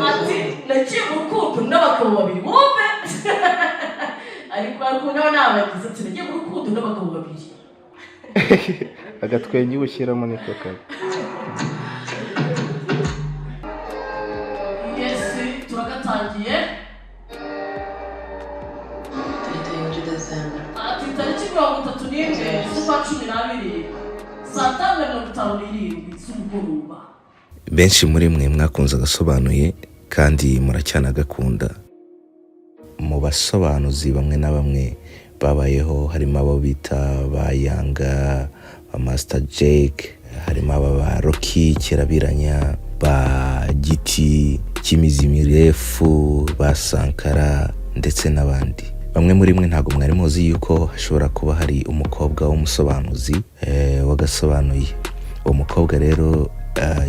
ati nagiye mu rukundo n'abagabo babiri wumve ariko nawe nabagize ati nagiye mu rukundo n'abagabo babiri agatwenyi ushyiramo niko kabi. yesi turagatangiye ati tariki 31 z'ukwa 12 saa 5:57 z'umugoroba. Benshi muri mwe mwakunze agasobanuye kandi muracyanagakunda. Mu basobanuzi bamwe na bamwe babayeho harimo abo bita ba Yanga, ba Master Jake, harimo aba ba Rocky Kirabiranya, ba Giti, Kimizi Mirefu, ba Sankara ndetse n'abandi. Bamwe muri mwe ntago mwari muzi yuko hashobora kuba hari umukobwa w'umusobanuzi wagasobanuye. Uwo mukobwa rero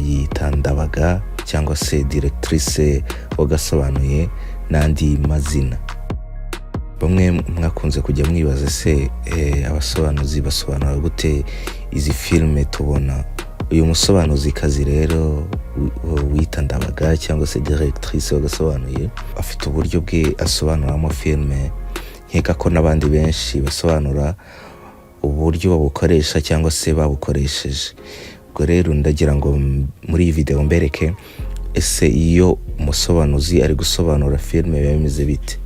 yita Ndabaga cyangwa se directrice wagasobanuye n'andi mazina. Bamwe mwakunze kujya mwibaza se abasobanuzi basobanura gute izi filme tubona. Uyu musobanuzi kazi rero wita Ndabaga cyangwa se directrice wagasobanuye afite uburyo bwe asobanuramo filme. Nkeka ko n'abandi benshi basobanura uburyo babukoresha cyangwa se babukoresheje. Ubwo rero ndagira ngo muri iyi video mbereke ese iyo umusobanuzi ari gusobanura filme bimeze bite.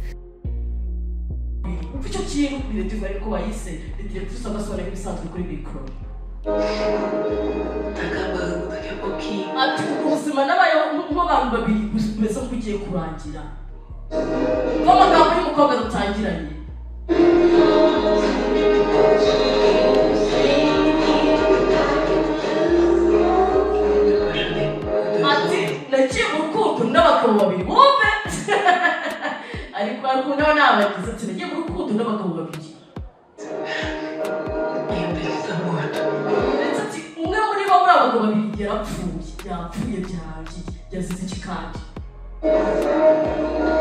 Icyo kintu biretive ariko bayise directrice wagasobanura ibisanzwe kuri micro. Ati ubuzima n'abayo nk'abantu babiri bumeze nk'ugiye kurangira. Amagambo y'umukobwa dutangiranye. Ati nagiye mu rukundo n'abagabo babiri wumve ariko nawe nabagize ati nagiye mu rukundo n'abagabo babiri. Ndetse ati umwe muri bo muri abagabo babiri yapfuye byanjye yazize ikikandi.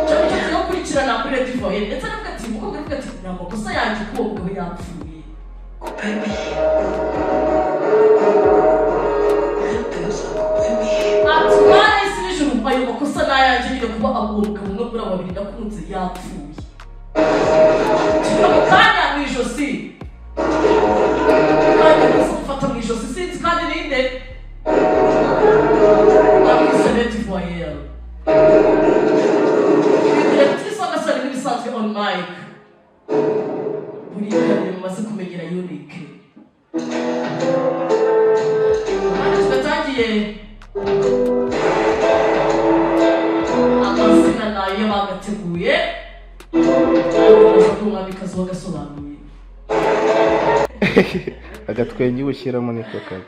Cyangwa no kurikirana kuri radio ndetse navuga ati umukobwa avuga ati ntabwo gusa yanjye ko umugabo yapfuye. Ati mwana isi n'ijuru ayo makosa n'ayanjye nyine kuba abo mugabo no muri abo babiri nakunze yapfuye. Mu kanya mu ijosi kandi gufata mu ijosi sinzi kandi ninde amwise Lady Voyelle. Directrice wagasobanura ibisanzwe on mic. Buriya mumaze kumenyera Unique. Twatangiye amazina nayo bagateguye umwamikazi wagasobanuye. agatwenyi ushyiramo niko kabi.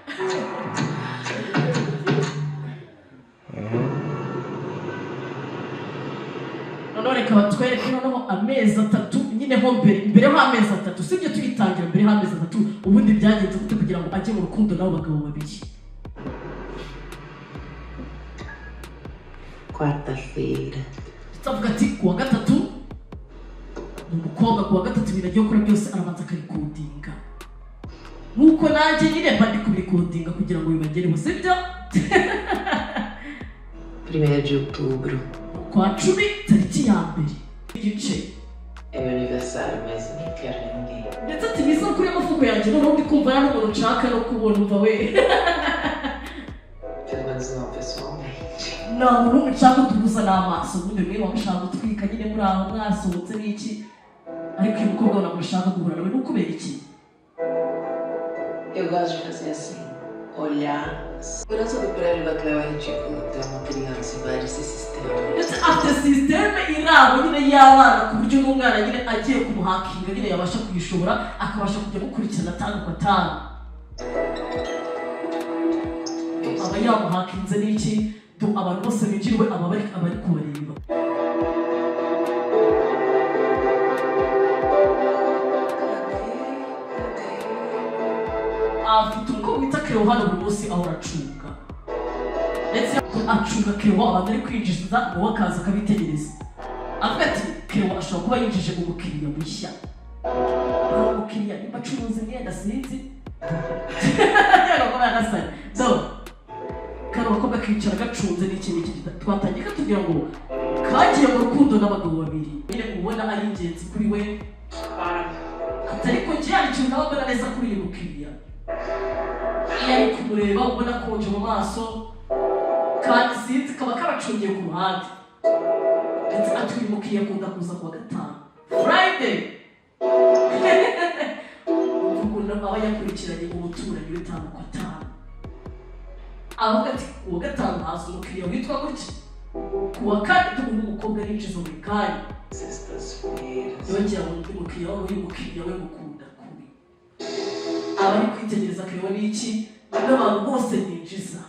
None reka batwereke noneho amezi 3 nyine ho mbere ho amezi 3 sibyo tugitangira mbere ho amezi 3 ubundi byagenze gute kugira ngo ajye mu rukundo nabo bagabo babiri. Quarta-feira. Tutavuga ati kuwa gatatu umukobwa kuwa gatatu biragiye gukora byose arabanza akarikodinga. Nuko nanjye nyine mba ndi kubirikodinga kugira ngo bibagereho sibyo. 1 de outubro. Kwa 10 tariki ya mbere igice. É meu aniversário, mas eu não quero ninguém. Ndetse ati nizo kuri amafuko yanjye noneho ndi kumva ya n'umuntu nshaka no kubona umva we. Pelo menos não pessoalmente. Nta muntu nshaka kutuguza n'amaso ubundi mwe wamushaka gutwika nyine muri aho mwasohotse n'iki ariko uyu mukobwa ntabwo ushaka guhura nawe no kubera iki. Eu gosto de fazer assim, olhar. Segurança do prédio da Cleo é ridículo ter uma criança invade esse sistema. Ndetse afite sisiteme irabo nyine y'abana ku buryo n'umwana nyine agiye kumuhakinga nyine yabasha kuyishobora akabasha kujya gukurikirana atanu ku atanu. Aba yamuhakinze n'iki abantu bose binjiriwe abari kubareba. Afite umukobwa wita Cleo hano buri munsi ahora acunga. Ndetse acunga Cleo abantu ari kwinjiza ngo akaza akabitegereza. Avuga ati Cleo ashobora kuba yinjije umukiriya mushya. Umukiriya niba acuruza imyenda sinzi. Yego ko yagasanye. So agakobwa kicara gacunze n'ikintu twatangiye katubwira ngo kagiye mu rukundo n'abagabo babiri nyine ubona ari ingenzi kuri we ariko njye hari ikintu nawe mbona neza kuri uyu mukiriya iyo ari kumureba ubona akonje mu maso kandi sinzi kaba kabacungiye ku ruhande ndetse ati uyu mukiriya akunda kuza kuwa gatanu Friday ukuntu aba yakurikiranye umuturanyi w'itanu ku atanu avuga ati kuwa gatanu haza umukiriya witwa gutya kuwa kane tugomba umukobwa yinjiza buri kanya yongera undi mukiriya waba uyu mukiriya we mukunda kubi aba ari kwitegereza akareba n'iki n'abantu bose binjiza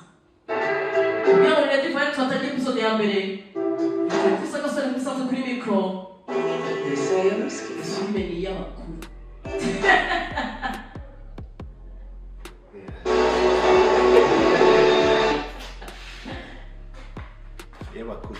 kugira ngo rero divine twatangiye episode ya mbere gusa agasore musanzwe kuri mikoro filime ni iy'abakuru y'abakuru